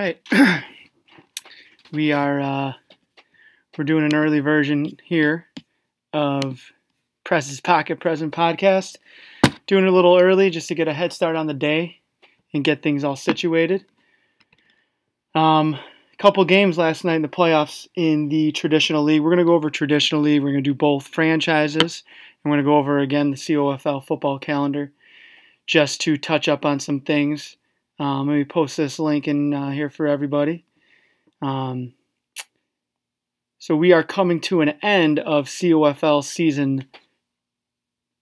right. We're doing an early version here of Prez's Pocket Present podcast. Doing it a little early just to get a head start on the day and get things all situated. A couple games last night in the playoffs in the traditional league. We're going to go over traditional league. We're going to do both franchises. And we're going to go over again the COFL football calendar just to touch up on some things. Let me post this link in here for everybody. So we are coming to an end of COFL season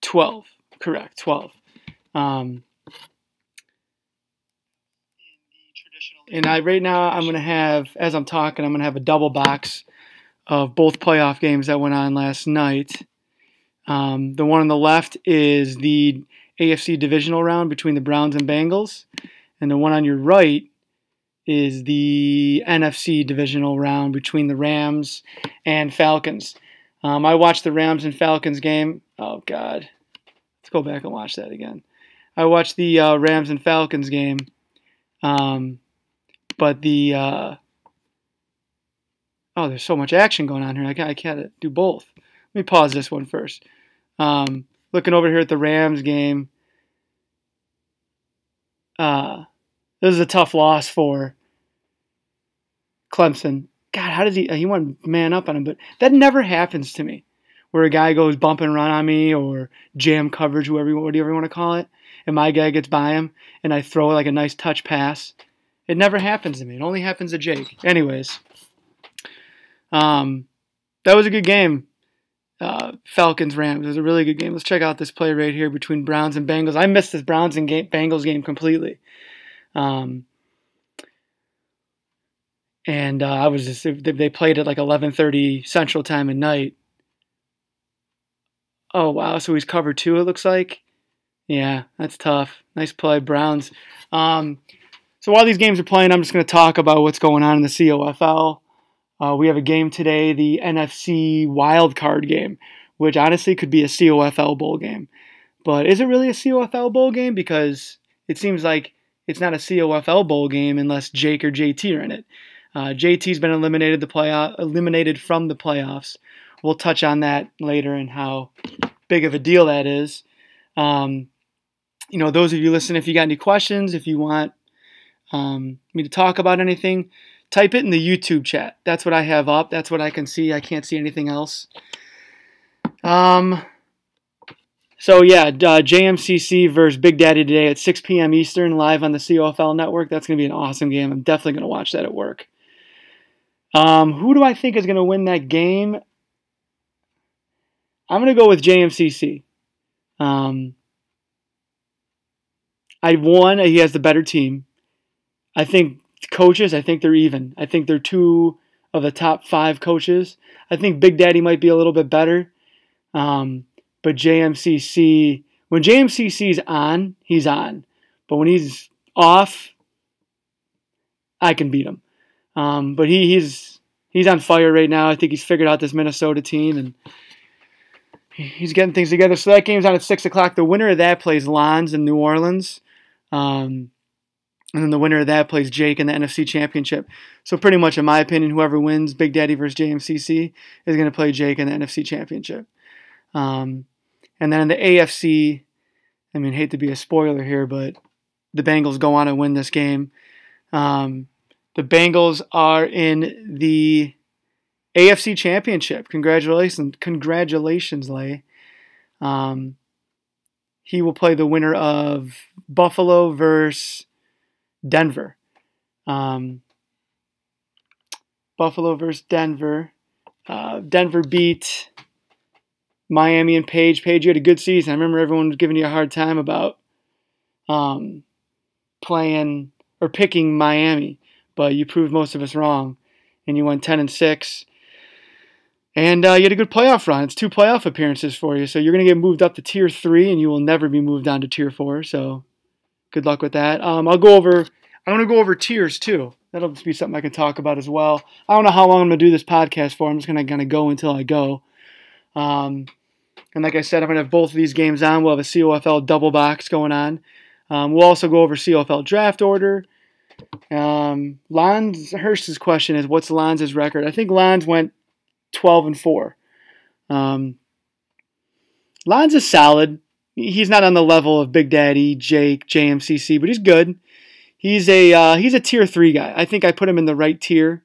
12. Correct, 12. And right now I'm going to have, as I'm talking, I'm going to have a double box of both playoff games that went on last night. The one on the left is the AFC divisional round between the Browns and Bengals. And the one on your right is the NFC divisional round between the Rams and Falcons. I watched the Rams and Falcons game. Oh, God. Let's go back and watch that again. I watched the Rams and Falcons game. But there's so much action going on here. I can't do both. Let me pause this one first. Looking over here at the Rams game. This is a tough loss for Clemson. God, how does he want to man up on him? But that never happens to me, where a guy goes bump and run on me or jam coverage, whatever you want to call it, and my guy gets by him, and I throw like a nice touch pass. It never happens to me. It only happens to Jake. Anyways, that was a good game. Falcons-Rams. It was a really good game. Let's check out this play right here between Browns and Bengals. I missed this Browns and Bengals game completely. I was just, they played at like 11:30 Central Time at night. Oh, wow. So he's covered two, it looks like. Yeah, that's tough. Nice play, Browns. So while these games are playing, I'm just going to talk about what's going on in the COFL. We have a game today, the NFC wildcard game, which honestly could be a COFL bowl game. But is it really a COFL bowl game? Because it seems like it's not a COFL bowl game unless Jake or JT are in it. JT's been eliminated from the playoffs. We'll touch on that later and how big of a deal that is. Those of you listening, if you got any questions, if you want me to talk about anything, type it in the YouTube chat. That's what I have up. That's what I can see. I can't see anything else. JMCC versus Big Daddy today at 6 p.m. Eastern, live on the COFL network. That's going to be an awesome game. I'm definitely going to watch that at work. Who do I think is going to win that game? I'm going to go with JMCC. He has the better team. I think coaches, I think they're even. I think they're two of the top 5 coaches. I think Big Daddy might be a little bit better. But JMCC, when JMCC's on, he's on. But when he's off, I can beat him. But he's on fire right now. I think he's figured out this Minnesota team, and he's getting things together. So that game's on at 6 o'clock. The winner of that plays Lons in New Orleans. And then the winner of that plays Jake in the NFC Championship. So pretty much, in my opinion, whoever wins Big Daddy versus JMCC is going to play Jake in the NFC Championship. And then in the AFC, hate to be a spoiler here, but the Bengals go on and win this game. The Bengals are in the AFC Championship. Congratulations, Lay. He will play the winner of Buffalo versus Denver. Buffalo versus Denver. Denver beat Miami and Page. Page, you had a good season. I remember everyone was giving you a hard time about picking Miami, but you proved most of us wrong, and you went 10-6. And you had a good playoff run. It's 2 playoff appearances for you, so you're going to get moved up to Tier 3, and you will never be moved down to Tier 4. So good luck with that. I'm going to go over tiers too. That'll just be something I can talk about as well. I don't know how long I'm going to do this podcast for. I'm just going to kind of go until I go. And like I said, I'm going to have both of these games on. We'll have a COFL double box going on. We'll also go over COFL draft order. Lons Hurst's question is, what's Lons' record? I think Lons went 12-4. Lons is solid. He's not on the level of Big Daddy, Jake, JMCC, but he's good. He's a tier 3 guy. I think I put him in the right tier.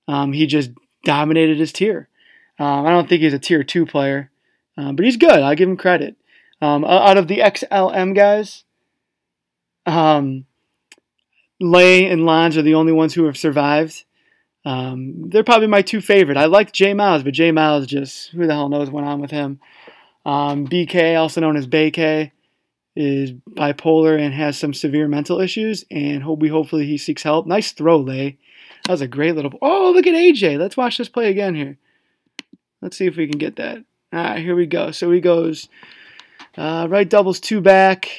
He just dominated his tier. I don't think he's a tier 2 player, but he's good. I'll give him credit. Out of the XLM guys, Lay and Lons are the only ones who have survived. They're probably my 2 favorite. I liked J Miles, but J Miles just, who the hell knows what went on with him. BK, also known as BK, is bipolar and has some severe mental issues, and hopefully he seeks help. Nice throw, Lay. That was a great little... Oh, look at AJ. Let's watch this play again here. Let's see if we can get that. All right, here we go. So he goes right doubles 2 back.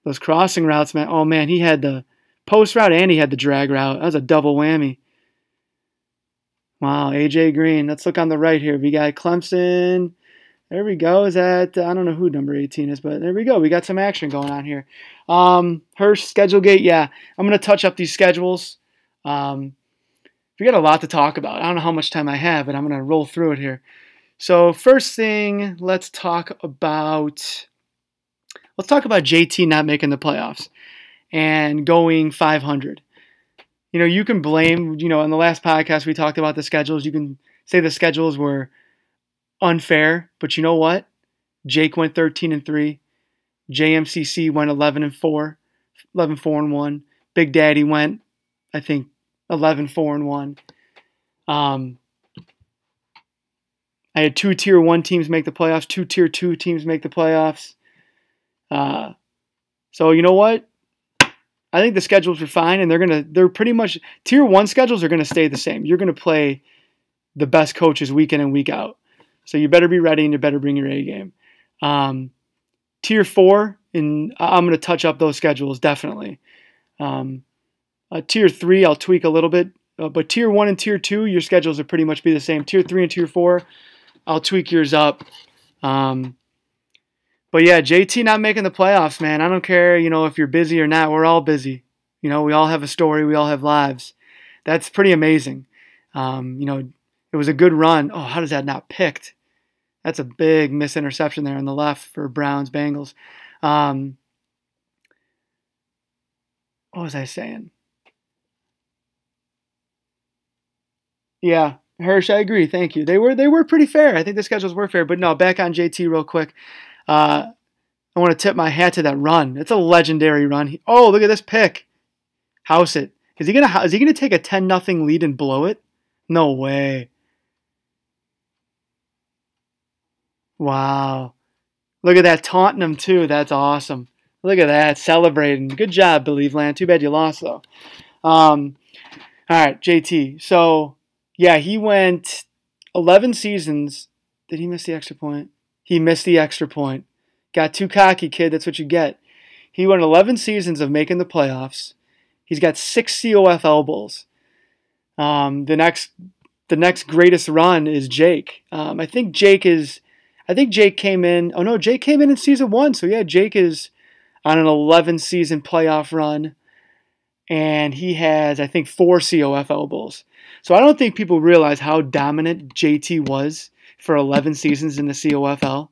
Those crossing routes, man. Oh, man, he had the post route and he had the drag route. That was a double whammy. Wow, AJ Green. Let's look on the right here. We got Clemson. There we go. Is that, I don't know who number 18 is, but there we go. We got some action going on here. Hurst, schedule gate. Yeah, I'm going to touch up these schedules. We got a lot to talk about. I don't know how much time I have, but I'm going to roll through it here. So first thing, let's talk about JT not making the playoffs and going 500. You know, you can blame, in the last podcast we talked about the schedules. You can say the schedules were unfair, but you know what? Jake went 13-3. JMCC went 11-4-1. Big Daddy went, I think, 11-4-1. I had 2 tier 1 teams make the playoffs, 2 tier 2 teams make the playoffs. So you know what? I think the schedules are fine, and they're pretty much tier 1 schedules are gonna stay the same. You're gonna play the best coaches week in and week out. So you better be ready and you better bring your A game. Tier 4, and I'm going to touch up those schedules, definitely. Tier 3, I'll tweak a little bit. But Tier 1 and Tier 2, your schedules will pretty much be the same. Tier 3 and Tier 4, I'll tweak yours up. But yeah, JT not making the playoffs, man. I don't care, if you're busy or not. We're all busy. We all have a story. We all have lives. That's pretty amazing. It was a good run. Oh, how does that not picked? That's a big misinterception there on the left for Browns Bengals. What was I saying? Yeah, Hirsch, I agree. Thank you. They were pretty fair. I think the schedules were fair. But no, back on JT real quick. I want to tip my hat to that run. It's a legendary run. Oh, look at this pick. House it. Is he gonna take a 10-0 lead and blow it? No way. Wow. Look at that, taunting him too. That's awesome. Look at that, celebrating. Good job, Believeland. Too bad you lost, though. All right, JT. So, yeah, he went 11 seasons. Did he miss the extra point? He missed the extra point. Got too cocky, kid. That's what you get. He went 11 seasons of making the playoffs. He's got 6 COFL bowls. The next greatest run is Jake. I think Jake came in. Oh no, Jake came in season 1. So yeah, Jake is on an 11 season playoff run, and he has, I think, 4 COFL bowls. So I don't think people realize how dominant JT was for 11 seasons in the COFL.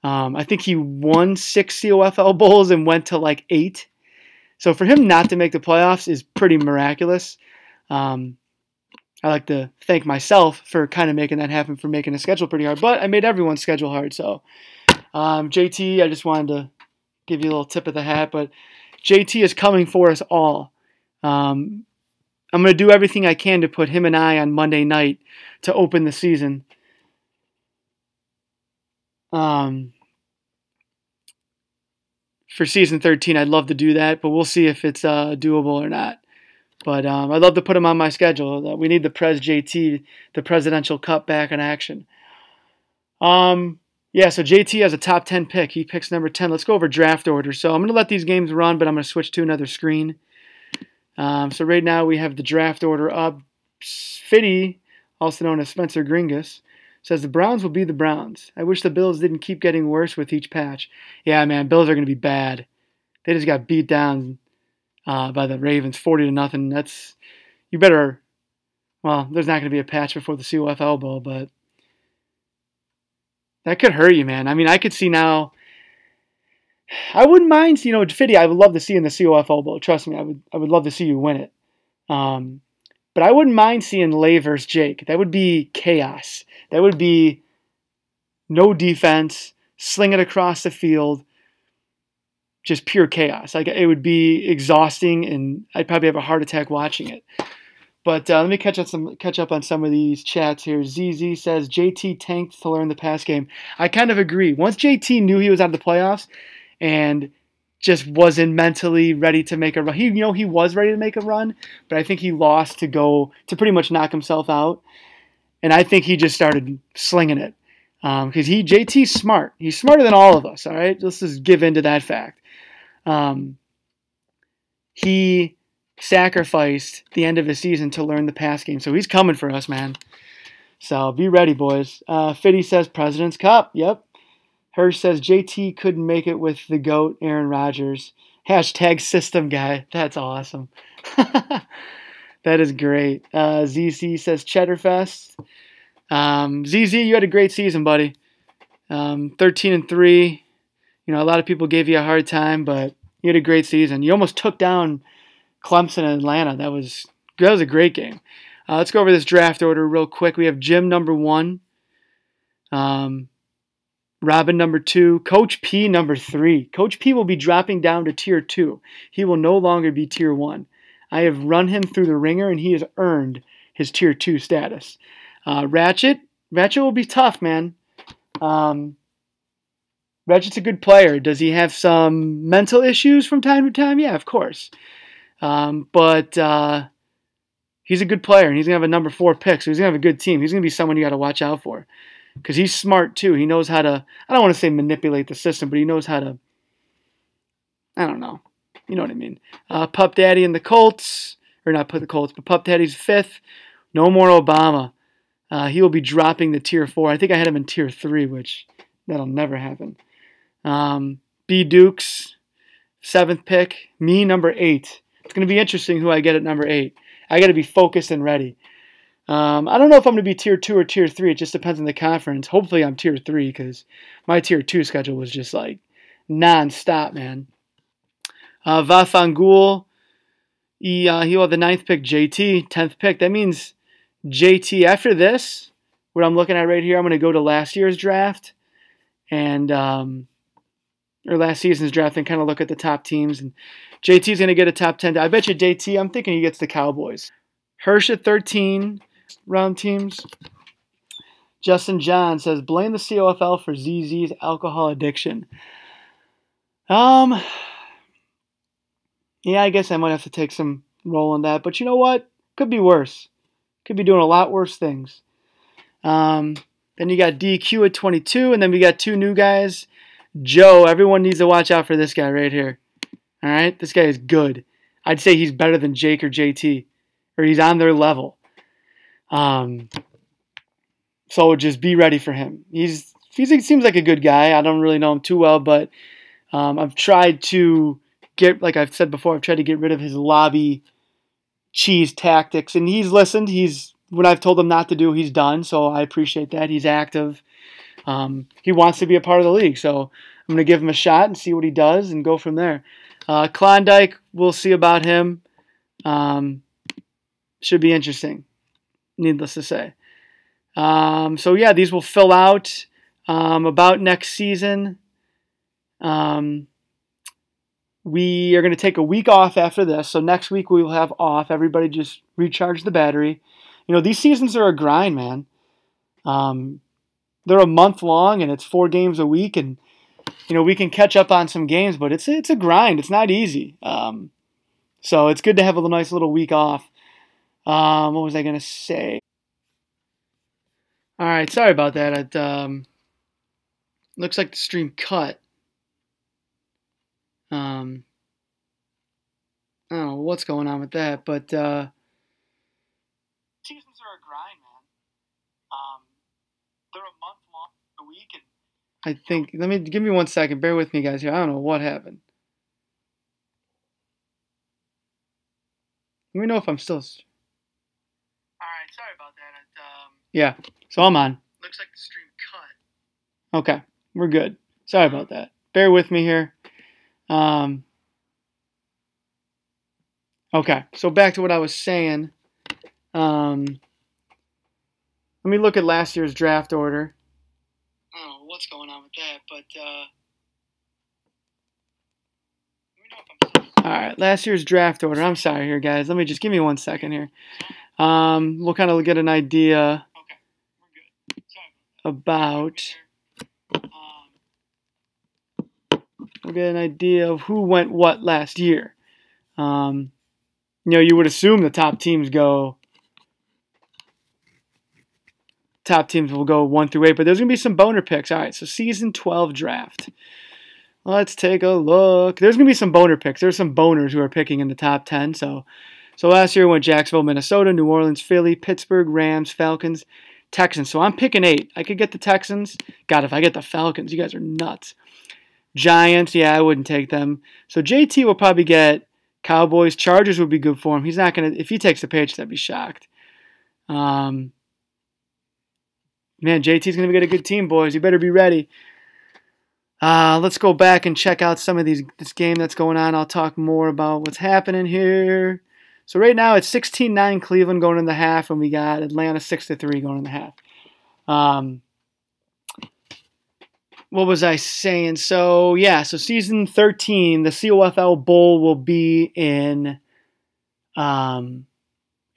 I think he won 6 COFL bowls and went to like 8. So for him not to make the playoffs is pretty miraculous. I like to thank myself for kind of making that happen, for making the schedule pretty hard. But I made everyone's schedule hard. So JT, I just wanted to give you a little tip of the hat. But JT is coming for us all. I'm going to do everything I can to put him and I on Monday night to open the season. For season 13, I'd love to do that, but we'll see if it's doable or not. But I'd love to put him on my schedule. We need the Prez JT, the Presidential Cup, back in action. Yeah, so JT has a top 10 pick. He picks number 10. Let's go over draft order. So I'm going to let these games run, but I'm going to switch to another screen. So right now we have the draft order up. Fitty, also known as Spencer Gringus, says the Browns will be the Browns. I wish the Bills didn't keep getting worse with each patch. Yeah, man, Bills are going to be bad. They just got beat down. by the Ravens, 40-0. That's you better. Well, there's not going to be a patch before the COFL Bowl, but that could hurt you, man. I mean, I could see now. I wouldn't mind, Fiddy. I would love to see in the COFL Bowl. Trust me, I would love to see you win it. But I wouldn't mind seeing Lay versus Jake. That would be chaos. That would be no defense, sling it across the field, just pure chaos. Like, it would be exhausting, and I'd probably have a heart attack watching it. But let me catch up on some of these chats here. ZZ says JT tanked to learn the pass game. I kind of agree. Once JT knew he was out of the playoffs and just wasn't mentally ready to make a run. He was ready to make a run, but I think he lost to pretty much knock himself out. And I think he just started slinging it because JT's smart. He's smarter than all of us. All right, let's just give in to that fact. He sacrificed the end of his season to learn the pass game, so he's coming for us, man. So be ready, boys. Fiddy says President's Cup. Yep. Hirsch says JT couldn't make it with the GOAT, Aaron Rodgers. # system guy. That's awesome. That is great. ZC says Cheddarfest. ZZ, you had a great season, buddy. 13-3. A lot of people gave you a hard time, but you had a great season. You almost took down Clemson and Atlanta. That was a great game. Let's go over this draft order real quick. We have Jim number 1. Robin number 2, Coach P number 3. Coach P will be dropping down to tier 2. He will no longer be tier 1. I have run him through the ringer, and he has earned his tier 2 status. Ratchet will be tough, man. Ratchet's a good player. Does he have some mental issues from time to time? Yeah, of course. But he's a good player, and he's going to have a number 4 pick, so he's going to have a good team. He's going to be someone you got to watch out for. Because he's smart, too. He knows how to, I don't want to say manipulate the system, but he knows how to, I don't know. You know what I mean. Pup Daddy and the Colts, or not put the Colts, but Pup Daddy's 5th. No more Obama. He will be dropping the tier 4. I think I had him in tier 3, which that'll never happen. B. Dukes, 7th pick. Me, number 8. It's going to be interesting who I get at number 8. I got to be focused and ready. I don't know if I'm going to be tier 2 or tier 3. It just depends on the conference. Hopefully I'm tier 3 because my tier 2 schedule was just like non-stop, man. Vafangul, he'll have the 9th pick. JT, 10th pick. That means JT, after this, what I'm looking at right here, I'm going to go to last year's draft and or last season's draft and kind of look at the top teams. And JT's going to get a top 10. I bet you JT, I'm thinking he gets the Cowboys. Hirsch at 13. Round teams. Justin John says, blame the COFL for ZZ's alcohol addiction. Yeah, I guess I might have to take some role in that. But you know what? Could be worse. Could be doing a lot worse things. Then you got DQ at 22, and then we got 2 new guys. Joe, everyone needs to watch out for this guy right here. All right? This guy is good. I'd say he's better than Jake or JT, or he's on their level. So just be ready for him. He seems like a good guy. I don't really know him too well, but I've tried to like I've said before, I've tried to get rid of his lobby cheese tactics, and he's listened. What I've told him not to do, he's done. So I appreciate that. He's active. He wants to be a part of the league, so I'm gonna give him a shot and see what he does, and go from there. Klondike, we'll see about him. Should be interesting, needless to say. So yeah, these will fill out about next season. We are going to take a week off after this. So next week we will have off. Everybody just recharge the battery. These seasons are a grind, man. They're a month long, and it's 4 games a week. And, we can catch up on some games, but it's a grind. It's not easy. So it's good to have a nice little week off. What was I going to say? All right, sorry about that. It looks like the stream cut. I don't know what's going on with that, but seasons are a grind, man. They're a month long, a week, and I think. Give me 1 second. Bear with me, guys. Here, I don't know what happened. Let me know if I'm still. All right, sorry about that. Yeah, so I'm on. Looks like the stream cut. Okay, we're good. Sorry about that. Bear with me here. Okay, so back to what I was saying. Let me look at last year's draft order. I don't know what's going on with that, but let me know if I'm still. All right, last year's draft order. I'm sorry here, guys. Let me just give me 1 second here. We'll kind of get an idea about. We'll get an idea of who went what last year. You would assume the top teams will go 1 through 8, but there's going to be some boner picks. All right, so season 12 draft. Let's take a look. There's going to be some boner picks. There's some boners who are picking in the top 10. So last year we went Jacksonville, Minnesota, New Orleans, Philly, Pittsburgh, Rams, Falcons, Texans. So I'm picking 8. I could get the Texans. God, if I get the Falcons, you guys are nuts. Giants, yeah, I wouldn't take them. So JT will probably get Cowboys. Chargers would be good for him. He's not going to, if he takes the Patriots, I'd be shocked. Man, JT's going to get a good team, boys. You better be ready. Let's go back and check out some of this game that's going on. I'll talk more about what's happening here. So right now it's 16-9 Cleveland going in the half, and we got Atlanta 6-3 going in the half. What was I saying? So season 13, the COFL Bowl will be in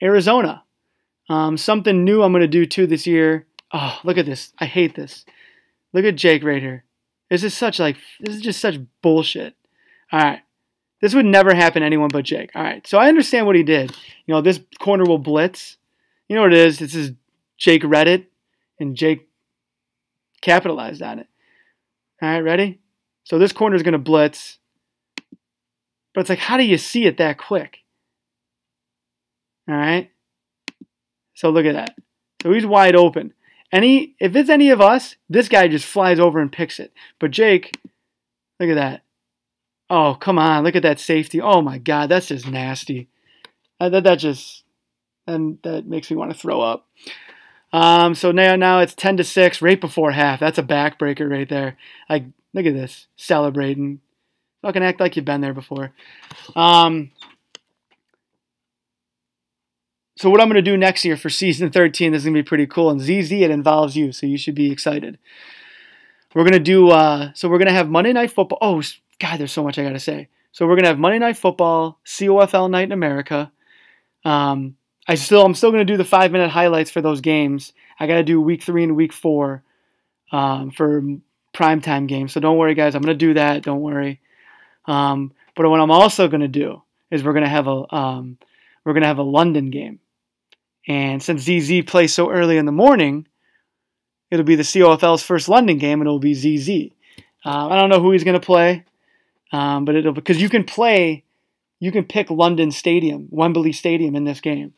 Arizona. Something new I'm going to do too this year. Oh, look at this. I hate this. Look at Jake right here. This is just such bullshit. All right. This would never happen to anyone but Jake. All right. So I understand what he did. This corner will blitz. You know what it is? This is Jake read it, and Jake capitalized on it. All right, ready? So this corner is going to blitz. But it's like, how do you see it that quick? All right? So look at that. So he's wide open. If it's any of us, this guy just flies over and picks it. But Jake, look at that. Oh, come on. Look at that safety. Oh, my God. That's just nasty. That makes me want to throw up. So now it's 10-6 right before half. That's a backbreaker right there. Like, look at this. Celebrating. Fucking act like you've been there before. So what I'm going to do next year for season 13, this is going to be pretty cool. And ZZ, it involves you, so you should be excited. We're going to do, so we're going to have Monday Night Football. Oh, God, there's so much I got to say. So we're going to have Monday Night Football, COFL Night in America. I'm still going to do the 5-minute highlights for those games. I got to do week 3 and week 4 for primetime games. So don't worry, guys. I'm going to do that. Don't worry. But what I'm also going to do is we're going to have a London game. And since ZZ plays so early in the morning, it'll be the COFL's first London game, and it'll be ZZ. I don't know who he's going to play, but because you can pick London Stadium, Wembley Stadium in this game.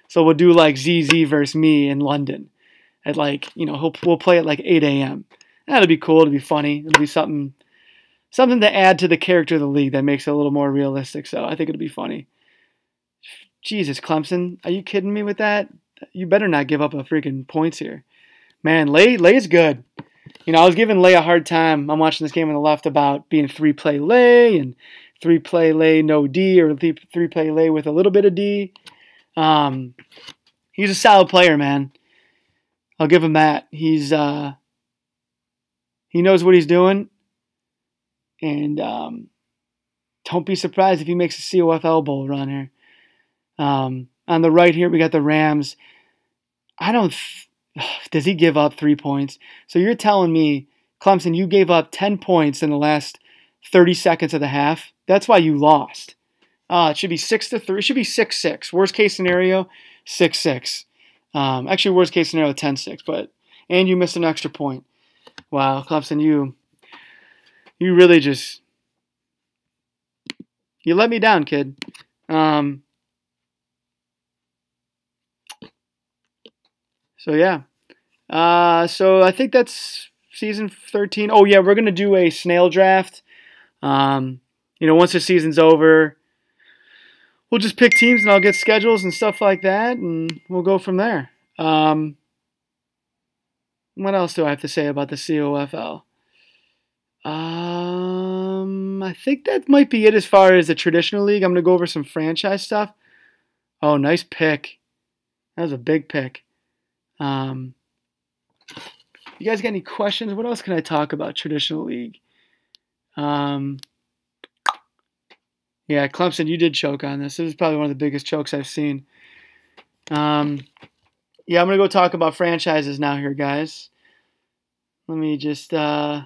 So we'll do like ZZ versus me in London at we'll play at like 8 a.m. That'll be cool. It'll be funny. It'll be something to add to the character of the league that makes it a little more realistic. So I think it'll be funny. Jesus, Clemson, are you kidding me with that? You better not give up a freaking points here. Man, Lay is good. I was giving Lay a hard time. I'm watching this game on the left about being 3-play Lay and 3-play Lay no D or 3-play Lay with a little bit of D. He's a solid player, man. I'll give him that. He knows what he's doing. And don't be surprised if he makes a COFL Bowl run here. On the right here, we got the Rams. Does he give up 3 points? So you're telling me, Clemson, you gave up 10 points in the last 30 seconds of the half? That's why you lost. It should be 6-3. It should be 6-6. Worst case scenario, 6-6. Actually, worst case scenario, 10-6. And you missed an extra point. Wow, Clemson, you really just you let me down, kid. So yeah. So I think that's season 13. Oh yeah, we're gonna do a snail draft. Once the season's over, we'll just pick teams and I'll get schedules and stuff like that, and we'll go from there. What else do I have to say about the COFL? I think that might be it as far as the traditional league. I'm going to go over some franchise stuff. Oh, nice pick. That was a big pick. You guys got any questions? What else can I talk about traditional league? Yeah, Clemson, you did choke on this. This is probably one of the biggest chokes I've seen. Yeah, I'm going to go talk about franchises now here, guys. Let me just copy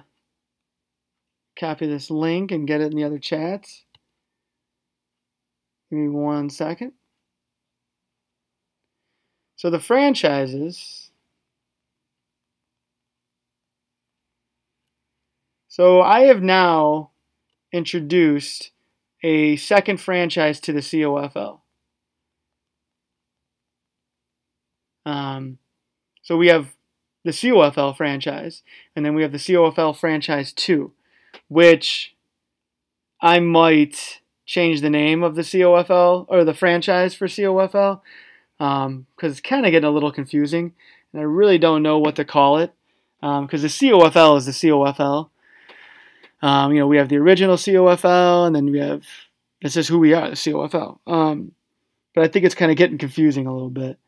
this link and get it in the other chats. Give me 1 second. So the franchises. So I have now introduced a second franchise to the COFL. So we have the COFL franchise, and then we have the COFL franchise 2, which I might change the name of the COFL, or the franchise for COFL, because it's kind of getting a little confusing, and I really don't know what to call it, because the COFL is the COFL. We have the original COFL, and then we have, this is who we are, the COFL. But I think it's kind of getting confusing a little bit.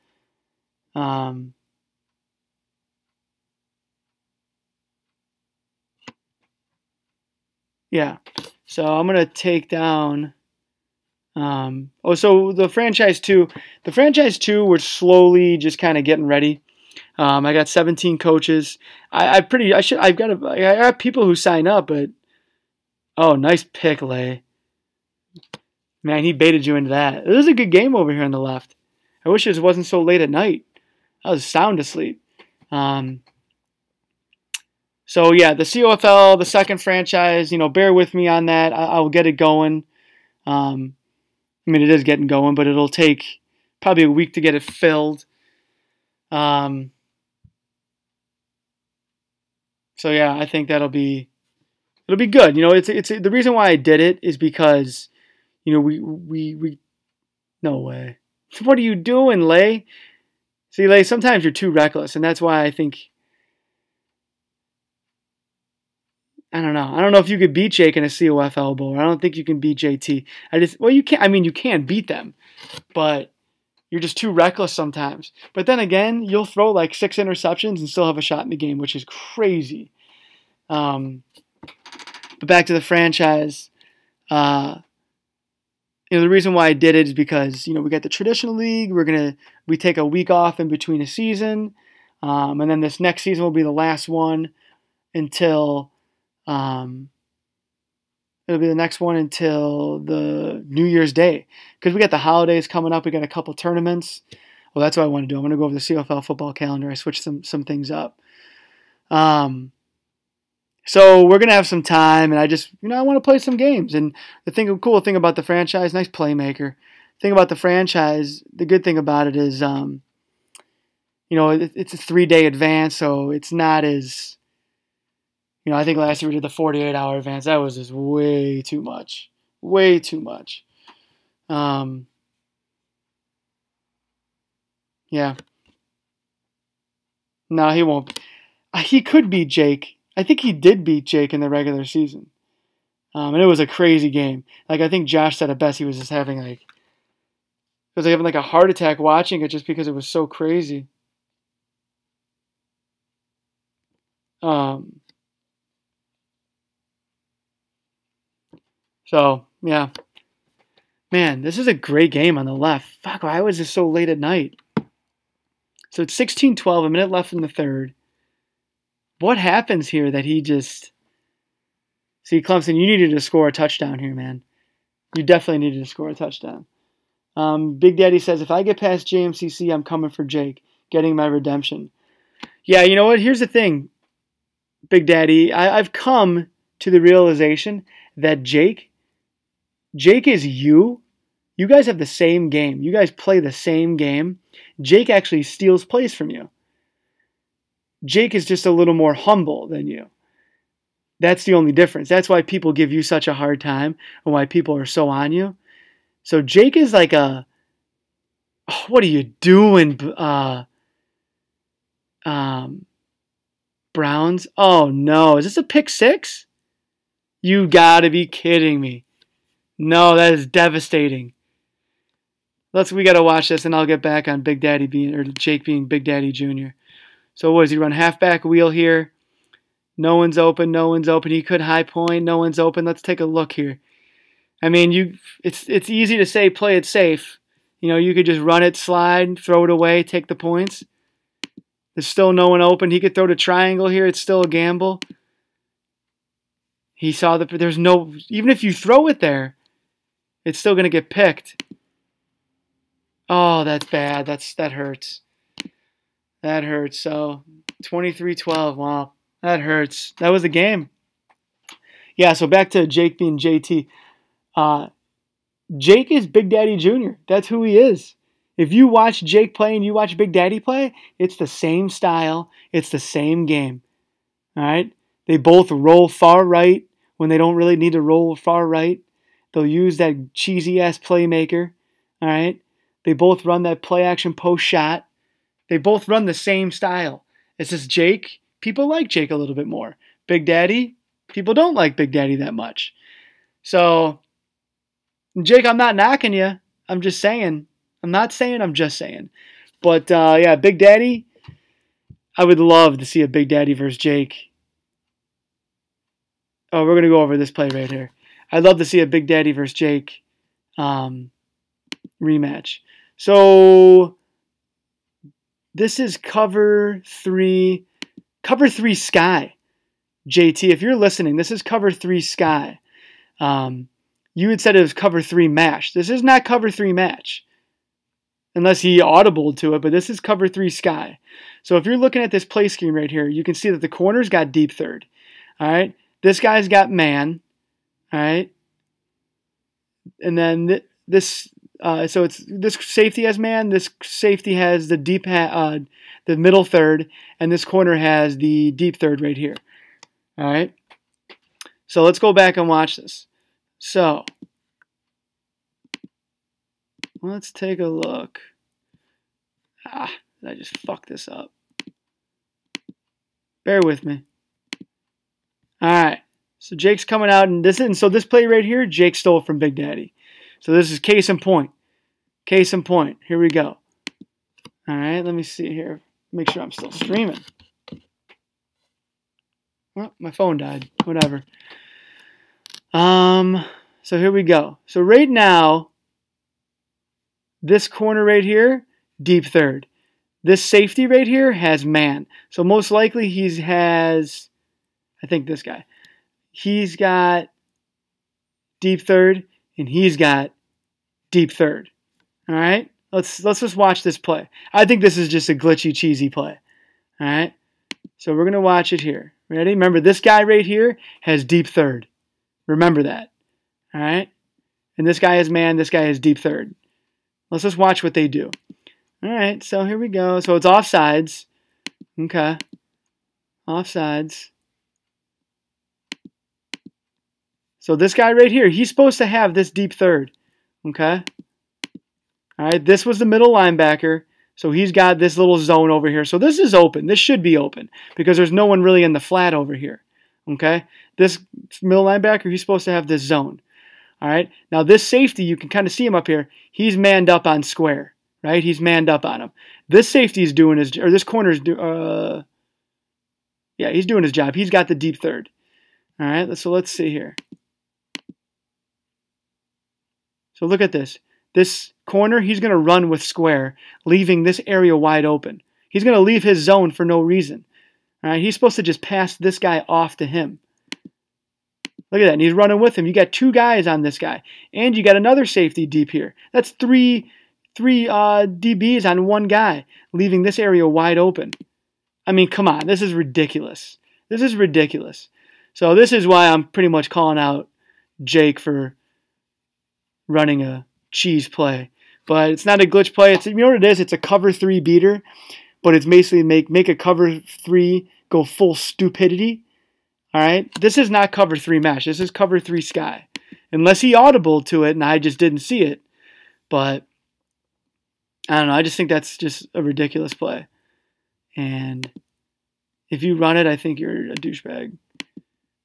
Yeah, so I'm going to take down, so the franchise 2, we're slowly just kind of getting ready. I got 17 coaches. I got people who sign up, but, oh, nice pick, Lay. Man, he baited you into that. It was a good game over here on the left. I wish it wasn't so late at night. I was sound asleep. So, yeah, the COFL, the second franchise, bear with me on that. I'll get it going. It is getting going, but it'll take probably a week to get it filled. So, yeah, I think it'll be good. It's the reason why I did it is because, we no way. What are you doing, Lay? See, Lay, sometimes you're too reckless, and that's why I think, I don't know. I don't know if you could beat Jake in a COFL bowl. I don't think you can beat JT. You can't. You can beat them, but you're just too reckless sometimes. But then again, you'll throw like 6 interceptions and still have a shot in the game, which is crazy. But back to the franchise. The reason why I did it is because, we got the traditional league. We take a week off in between a season. And then this next season will be the last one until, it'll be the next one until the New Year's Day. Because we got the holidays coming up. We got a couple tournaments. Well, that's what I want to do. I'm going to go over the CFL football calendar. I switched some things up. So we're going to have some time, and I just, I want to play some games. And the cool thing about the franchise, nice playmaker. Thing about the franchise, the good thing about it is, it's a 3-day advance, so it's not as, I think last year we did the 48-hour advance. That was just way too much. Way too much. Yeah. No, he won't. He could beat Jake. I think he did beat Jake in the regular season. And it was a crazy game. I think Josh said it best. He was just having a heart attack watching it just because it was so crazy. So, yeah. Man, this is a great game on the left. Fuck, why was this so late at night? So it's 16-12, a minute left in the third. What happens here that he just... See, Clemson, you needed to score a touchdown here, man. You definitely needed to score a touchdown. Big Daddy says, if I get past JMCC, I'm coming for Jake. Getting my redemption. Yeah, you know what? Here's the thing, Big Daddy. I've come to the realization that Jake is you. You guys have the same game. You guys play the same game. Jake actually steals plays from you. Jake is just a little more humble than you. That's the only difference. That's why people give you such a hard time and why people are so on you. So Jake is like a, oh, what are you doing, Browns? Oh no, is this a pick six? You gotta be kidding me. No, that is devastating. We gotta watch this, and I'll get back on Big Daddy being, or Jake being Big Daddy Jr. So what does he run? Halfback wheel here. No one's open. No one's open. He could high point. No one's open. Let's take a look here. I mean, it's easy to say play it safe. You know, you could just run it, slide, throw it away, take the points. There's still no one open. He could throw the triangle here. It's still a gamble. He saw that there's no, even if you throw it there, it's still going to get picked. Oh, that's bad. That hurts. That hurts. So 23-12. Wow, that hurts. That was the game. Yeah, so back to Jake being JT. Jake is Big Daddy Jr. That's who he is. If you watch Jake play and you watch Big Daddy play, it's the same style. It's the same game. All right? They both roll far right when they don't really need to roll far right. They'll use that cheesy-ass playmaker. All right? They both run that play-action post shot. They both run the same style. It's just Jake. People like Jake a little bit more. Big Daddy, people don't like Big Daddy that much. So, Jake, I'm not knocking you. I'm just saying. I'm just saying. But, yeah, Big Daddy, I would love to see a Big Daddy versus Jake. Oh, we're going to go over this play right here. I'd love to see a Big Daddy versus Jake rematch. So, this is cover three sky. JT, if you're listening, this is cover 3 sky. You had said it was cover 3 match. This is not cover 3 match. Unless he audibled to it, but this is cover 3 sky. So if you're looking at this play scheme right here, you can see that the corner's got deep third. All right? This guy's got man. All right? And then this safety has man, this safety has the the middle third, and this corner has the deep third right here. All right? So let's go back and watch this. So, let's take a look. I just fucked this up. Bear with me. All right. So Jake's coming out, and this play right here, Jake stole from Big Daddy. So this is case in point. Case in point. Here we go. All right. Let me see here. Make sure I'm still streaming. Well, my phone died. Whatever. So here we go. So right now, this corner right here, deep third. This safety right here has man. So most likely I think this guy. He's got deep third, and he's got deep third. All right? Let's just watch this play. I think this is just a glitchy, cheesy play. All right? So we're going to watch it here. Ready? Remember, this guy right here has deep third. Remember that. All right? And this guy has man. This guy has deep third. Let's just watch what they do. All right, so here we go. So it's offsides. Okay. Offsides. So this guy right here, he's supposed to have this deep third. Okay? All right, this was the middle linebacker. So he's got this little zone over here. So this is open. This should be open because there's no one really in the flat over here. Okay? This middle linebacker, he's supposed to have this zone. All right? Now this safety, you can kind of see him up here. He's manned up on square. Right? He's manned up on him. This safety is doing his, or this corner's yeah, he's doing his job. He's got the deep third. All right, so let's see here. So look at this. This corner, he's going to run with square, leaving this area wide open. He's going to leave his zone for no reason. All right, he's supposed to just pass this guy off to him. Look at that, and he's running with him. You got 2 guys on this guy, and you got another safety deep here. That's three DBs on 1 guy, leaving this area wide open. I mean, come on, this is ridiculous. This is ridiculous. So this is why I'm pretty much calling out Jake for running a cheese play. But it's not a glitch play. You know what it is? It's a cover 3 beater, but it's basically make a cover 3 go full stupidity. All right? This is not cover 3 match. This is cover 3 sky. Unless he audibled to it and I just didn't see it. But I don't know. I just think that's just a ridiculous play. And if you run it, I think you're a douchebag.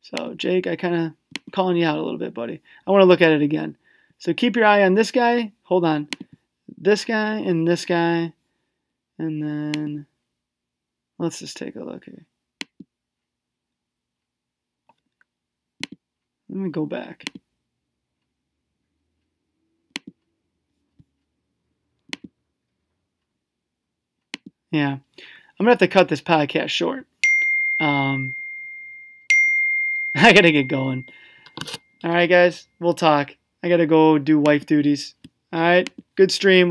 So, Jake, I kind of calling you out a little bit, buddy. I want to look at it again. So keep your eye on this guy. Hold on. This guy and this guy. And then let's just take a look here. Let me go back. Yeah. I'm going to have to cut this podcast short. I got to get going. All right, guys. We'll talk. I got to go do wife duties. All right. Good stream.